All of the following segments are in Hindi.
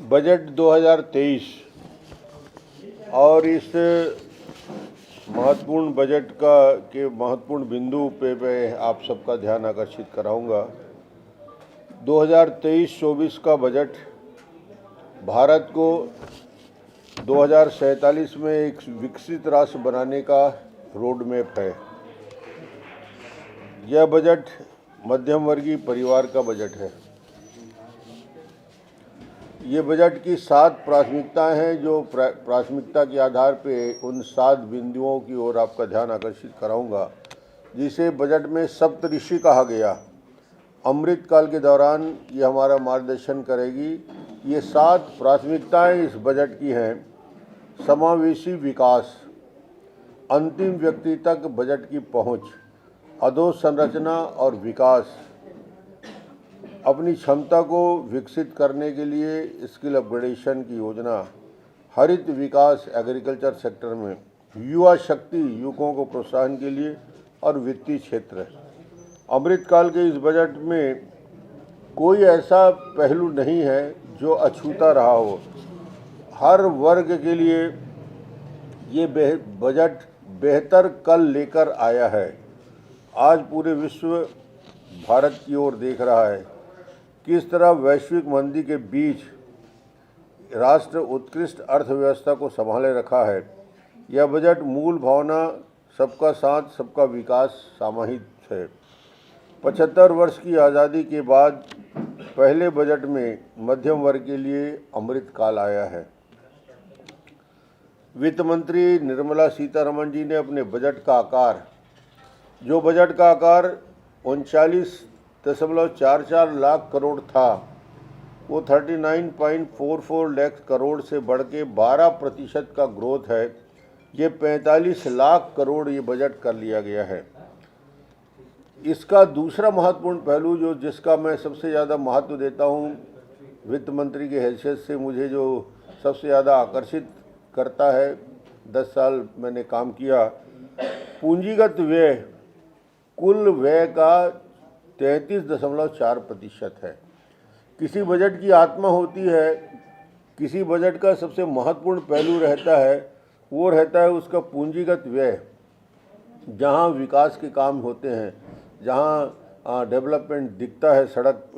बजट 2023 और इस महत्वपूर्ण बजट के महत्वपूर्ण बिंदु पे आप सबका ध्यान आकर्षित कराऊंगा। 2023-24 का बजट भारत को 2047 में एक विकसित राष्ट्र बनाने का रोड मैप है। यह बजट मध्यम वर्गीय परिवार का बजट है। ये बजट की 7 प्राथमिकताएं हैं, जो प्राथमिकता के आधार पे उन 7 बिंदुओं की ओर आपका ध्यान आकर्षित कराऊंगा, जिसे बजट में सप्तऋषि कहा गया। अमृतकाल के दौरान ये हमारा मार्गदर्शन करेगी। ये 7 प्राथमिकताएं इस बजट की हैं। समावेशी विकास, अंतिम व्यक्ति तक बजट की पहुंच, अधोसंरचना और विकास, अपनी क्षमता को विकसित करने के लिए स्किल अपग्रेडेशन की योजना, हरित विकास एग्रीकल्चर सेक्टर में, युवा शक्ति युवकों को प्रोत्साहन के लिए और वित्तीय क्षेत्र। अमृतकाल के इस बजट में कोई ऐसा पहलू नहीं है जो अछूता रहा हो। हर वर्ग के लिए ये बजट बेहतर कल लेकर आया है। आज पूरे विश्व भारत की ओर देख रहा है। किस तरह वैश्विक मंदी के बीच राष्ट्र उत्कृष्ट अर्थव्यवस्था को संभाले रखा है। यह बजट मूल भावना सबका साथ सबका विकास समाहित है। 75 वर्ष की आज़ादी के बाद पहले बजट में मध्यम वर्ग के लिए अमृतकाल आया है। वित्त मंत्री निर्मला सीतारमण जी ने अपने बजट का आकार, जो बजट का आकार 39.44 लाख करोड़ था, वो 39.44 लाख करोड़ से बढ़ के 12% का ग्रोथ है। ये 45 लाख करोड़ ये बजट कर लिया गया है। इसका दूसरा महत्वपूर्ण पहलू जिसका मैं सबसे ज़्यादा महत्व देता हूँ, वित्त मंत्री की हैसियत से मुझे जो सबसे ज़्यादा आकर्षित करता है, 10 साल मैंने काम किया, पूंजीगत व्यय कुल व्यय का 33.4% है। किसी बजट की आत्मा होती है, किसी बजट का सबसे महत्वपूर्ण पहलू रहता है, वो रहता है उसका पूंजीगत व्यय। जहाँ विकास के काम होते हैं, जहाँ डेवलपमेंट दिखता है सड़क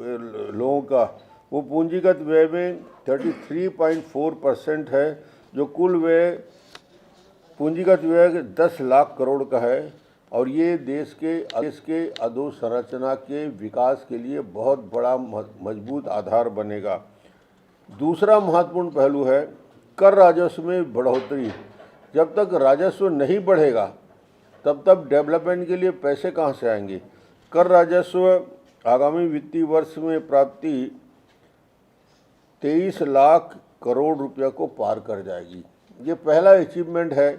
लोगों का, वो पूंजीगत व्यय में 33.4% है, जो कुल व्यय पूंजीगत व्यय 10 लाख करोड़ का है। और ये देश के अधोसंरचना के विकास के लिए बहुत बड़ा मजबूत आधार बनेगा। दूसरा महत्वपूर्ण पहलू है कर राजस्व में बढ़ोतरी। जब तक राजस्व नहीं बढ़ेगा तब तक डेवलपमेंट के लिए पैसे कहाँ से आएंगे। कर राजस्व आगामी वित्तीय वर्ष में प्राप्ति 23 लाख करोड़ रुपया को पार कर जाएगी। ये पहला अचीवमेंट है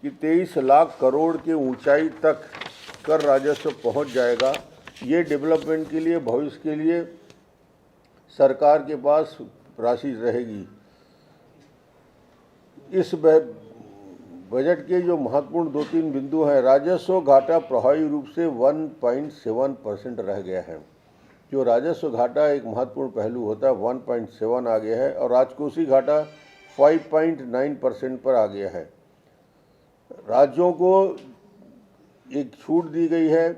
कि 23 लाख करोड़ के ऊंचाई तक कर राजस्व पहुंच जाएगा। ये डेवलपमेंट के लिए, भविष्य के लिए सरकार के पास राशि रहेगी। इस बजट के जो महत्वपूर्ण 2-3 बिंदु हैं, राजस्व घाटा प्रभावी रूप से 1.7% रह गया है। जो राजस्व घाटा एक महत्वपूर्ण पहलू होता है, 1.7 आ गया है, और राजकोषीय घाटा 5.9% पर आ गया है। राज्यों को एक छूट दी गई है।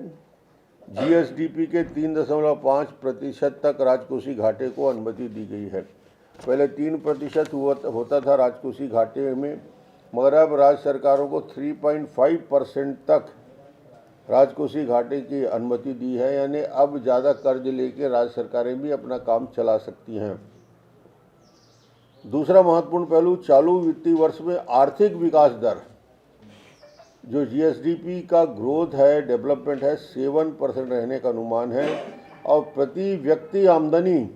जीएसडीपी के 3.5% तक राजकोषीय घाटे को अनुमति दी गई है। पहले 3% होता था राजकोषीय घाटे में, मगर अब राज्य सरकारों को 3.5% तक राजकोषीय घाटे की अनुमति दी है। यानी अब ज़्यादा कर्ज लेके राज्य सरकारें भी अपना काम चला सकती हैं। दूसरा महत्वपूर्ण पहलू, चालू वित्तीय वर्ष में आर्थिक विकास दर, जो जीएसडीपी का ग्रोथ है, डेवलपमेंट है, 7% रहने का अनुमान है। और प्रति व्यक्ति आमदनी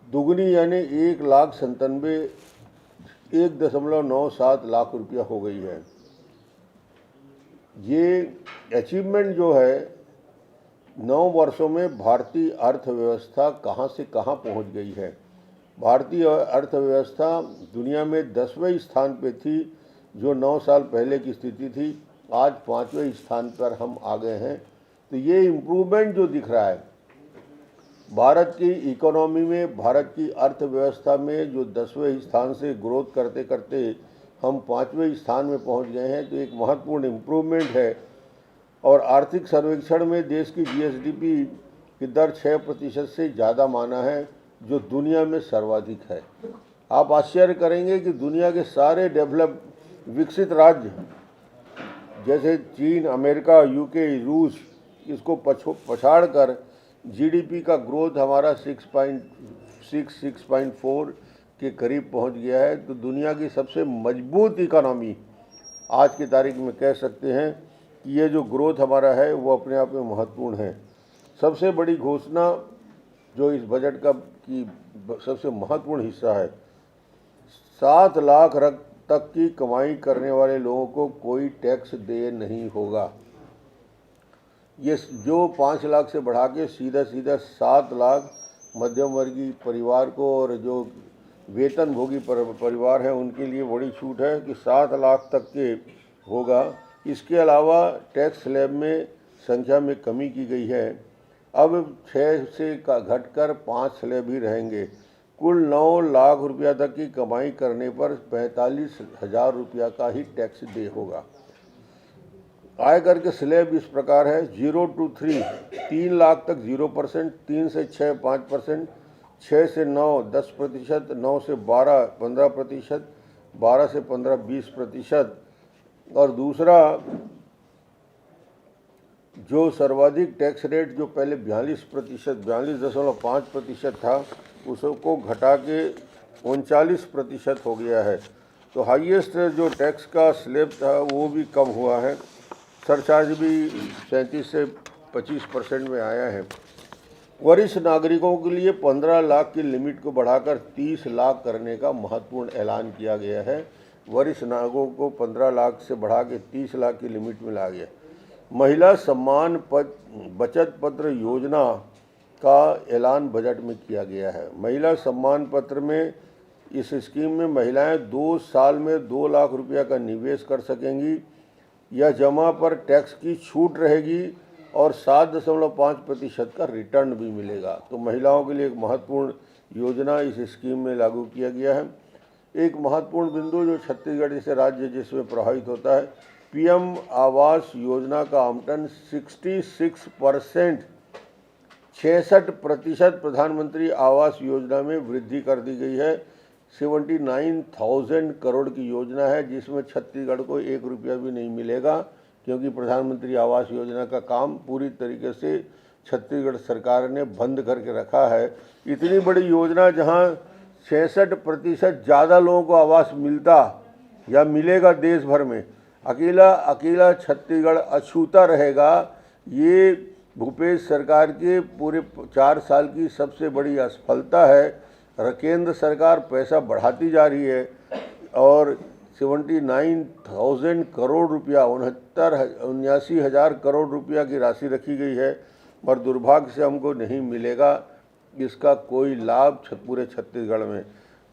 दुगनी यानी 1,97,1.97 लाख रुपया हो गई है। ये अचीवमेंट जो है, 9 वर्षों में भारतीय अर्थव्यवस्था कहाँ से कहाँ पहुँच गई है। भारतीय अर्थव्यवस्था दुनिया में 10वें स्थान पे थी, जो 9 साल पहले की स्थिति थी। आज 5वें स्थान पर हम आ गए हैं। तो ये इम्प्रूवमेंट जो दिख रहा है, भारत की इकोनॉमी में, भारत की अर्थव्यवस्था में जो 10वें स्थान से ग्रोथ करते करते हम 5वें स्थान में पहुंच गए हैं, तो एक महत्वपूर्ण इम्प्रूवमेंट है। और आर्थिक सर्वेक्षण में देश की जीएसडीपी की दर 6% से ज़्यादा माना है, जो दुनिया में सर्वाधिक है। आप आश्चर्य करेंगे कि दुनिया के सारे डेवलप विकसित राज्य जैसे चीन, अमेरिका, यूके, रूस, इसको पछाड़ कर जीडीपी का ग्रोथ हमारा 6.4 के करीब पहुंच गया है। तो दुनिया की सबसे मजबूत इकोनॉमी आज की तारीख में कह सकते हैं कि ये जो ग्रोथ हमारा है वो अपने आप में महत्वपूर्ण है। सबसे बड़ी घोषणा जो इस बजट का की सबसे महत्वपूर्ण हिस्सा है, 7 लाख तक की कमाई करने वाले लोगों को कोई टैक्स दे नहीं होगा। ये जो 5 लाख से बढ़ा के सीधा 7 लाख मध्यम वर्गीय परिवार को और जो वेतनभोगी परिवार हैं उनके लिए बड़ी छूट है कि 7 लाख तक के होगा। इसके अलावा टैक्स स्लैब में संख्या में कमी की गई है। अब 6 से घटकर 5 स्लैब ही रहेंगे। कुल 9 लाख रुपया तक की कमाई करने पर 45,000 रुपया का ही टैक्स दे होगा। आयकर के स्लैब इस प्रकार है: 0 to 3 3 लाख तक 0%, 3 से 6 5%, 6 से 9 10%, 9 से 12 15%, 12 से 15 20%। और दूसरा जो सर्वाधिक टैक्स रेट जो पहले 42.5% था, उसको घटा के 39% हो गया है। तो हाईएस्ट जो टैक्स का स्लैब था वो भी कम हुआ है। सरचार्ज भी 37 से 25% में आया है। वरिष्ठ नागरिकों के लिए 15 लाख की लिमिट को बढ़ाकर 30 लाख करने का महत्वपूर्ण ऐलान किया गया है। वरिष्ठ नागरिकों को 15 लाख से बढ़ा के 30 लाख की लिमिट में ला गया। महिला सम्मान बचत पत्र योजना का ऐलान बजट में किया गया है। महिला सम्मान पत्र में इस स्कीम में महिलाएं 2 साल में 2 लाख रुपया का निवेश कर सकेंगी। यह जमा पर टैक्स की छूट रहेगी और 7.5% का रिटर्न भी मिलेगा। तो महिलाओं के लिए एक महत्वपूर्ण योजना इस स्कीम में लागू किया गया है। एक महत्वपूर्ण बिंदु जो छत्तीसगढ़ जैसे राज्य जिसमें प्रभावित होता है, पीएम आवास योजना का आवंटन 66% 66% प्रधानमंत्री आवास योजना में वृद्धि कर दी गई है। 79,000 करोड़ की योजना है, जिसमें छत्तीसगढ़ को 1 रुपया भी नहीं मिलेगा, क्योंकि प्रधानमंत्री आवास योजना का काम पूरी तरीके से छत्तीसगढ़ सरकार ने बंद करके रखा है। इतनी बड़ी योजना जहां 66% ज़्यादा लोगों को आवास मिलता या मिलेगा देश भर में, अकेला छत्तीसगढ़ अछूता रहेगा। ये भूपेश सरकार के पूरे 4 साल की सबसे बड़ी असफलता है। केंद्र सरकार पैसा बढ़ाती जा रही है और 79,000 करोड़ रुपया 79,000 करोड़ रुपया की राशि रखी गई है, और दुर्भाग्य से हमको नहीं मिलेगा इसका कोई लाभ पूरे छत्तीसगढ़ में।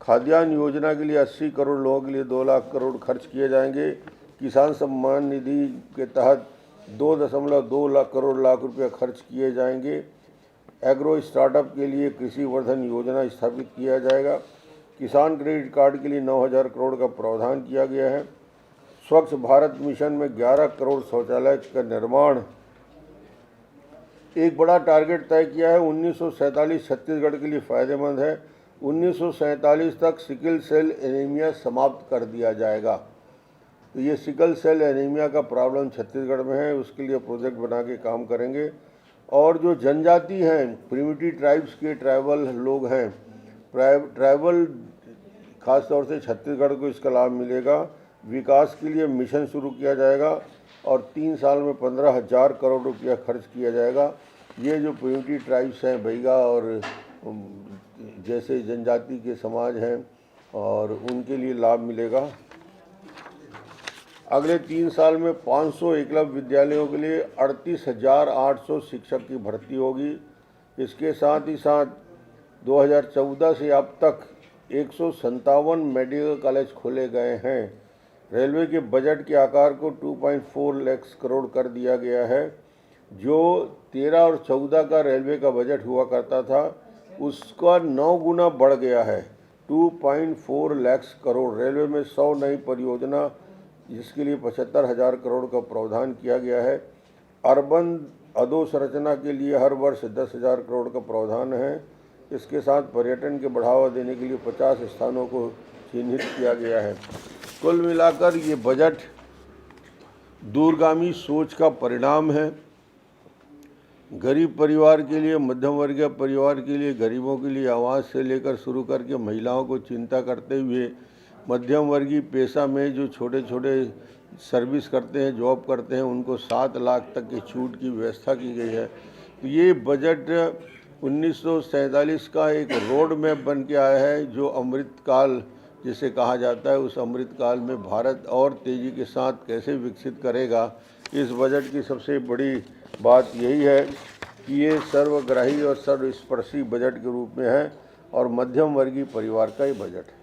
खाद्यान्न योजना के लिए 80 करोड़ लोगों के लिए 2 लाख करोड़ खर्च किए जाएंगे। किसान सम्मान निधि के तहत 2.2 लाख करोड़ रुपया खर्च किए जाएंगे। एग्रो स्टार्टअप के लिए कृषि वर्धन योजना स्थापित किया जाएगा। किसान क्रेडिट कार्ड के लिए 9,000 करोड़ का प्रावधान किया गया है। स्वच्छ भारत मिशन में 11 करोड़ शौचालय का निर्माण, एक बड़ा टारगेट तय किया है। 1947 छत्तीसगढ़ के लिए फ़ायदेमंद है। 1947 तक सिकल सेल एनीमिया समाप्त कर दिया जाएगा। तो ये सिकल सेल एनीमिया का प्रॉब्लम छत्तीसगढ़ में है, उसके लिए प्रोजेक्ट बना के काम करेंगे। और जो जनजाति हैं, प्रिमिटिव ट्राइब्स के ट्राइबल लोग हैं, ट्राइबल खास तौर से छत्तीसगढ़ को इसका लाभ मिलेगा। विकास के लिए मिशन शुरू किया जाएगा और 3 साल में 15,000 करोड़ रुपया खर्च किया जाएगा। ये जो प्रिमिटिव ट्राइब्स हैं, बैगा और जैसे जनजाति के समाज हैं, और उनके लिए लाभ मिलेगा। अगले 3 साल में 500 एकलव्य विद्यालयों के लिए 38,800 शिक्षक की भर्ती होगी। इसके साथ ही साथ 2014 से अब तक 157 मेडिकल कॉलेज खोले गए हैं। रेलवे के बजट के आकार को 2.4 लाख करोड़ कर दिया गया है। जो 13 और 14 का रेलवे का बजट हुआ करता था उसका 9 गुना बढ़ गया है। 2.4 लाख करोड़। रेलवे में 100 नई परियोजना जिसके लिए 75,000 करोड़ का प्रावधान किया गया है। अर्बन अधोसंरचना के लिए हर वर्ष 10,000 करोड़ का प्रावधान है। इसके साथ पर्यटन के बढ़ावा देने के लिए 50 स्थानों को चिन्हित किया गया है। कुल मिलाकर ये बजट दूरगामी सोच का परिणाम है। गरीब परिवार के लिए, मध्यम वर्गीय परिवार के लिए, गरीबों के लिए आवास से लेकर शुरू करके महिलाओं को चिंता करते हुए मध्यम वर्गीय पेशा में जो छोटे छोटे सर्विस करते हैं, जॉब करते हैं, उनको 7 लाख तक की छूट की व्यवस्था की गई है। तो ये बजट 1947 का एक रोड मैप बन के आया है, जो अमृतकाल जिसे कहा जाता है, उस अमृतकाल में भारत और तेज़ी के साथ कैसे विकसित करेगा। इस बजट की सबसे बड़ी बात यही है कि ये सर्वग्राही और सर्वस्पर्शी बजट के रूप में है और मध्यम वर्गीय परिवार का ही बजट है।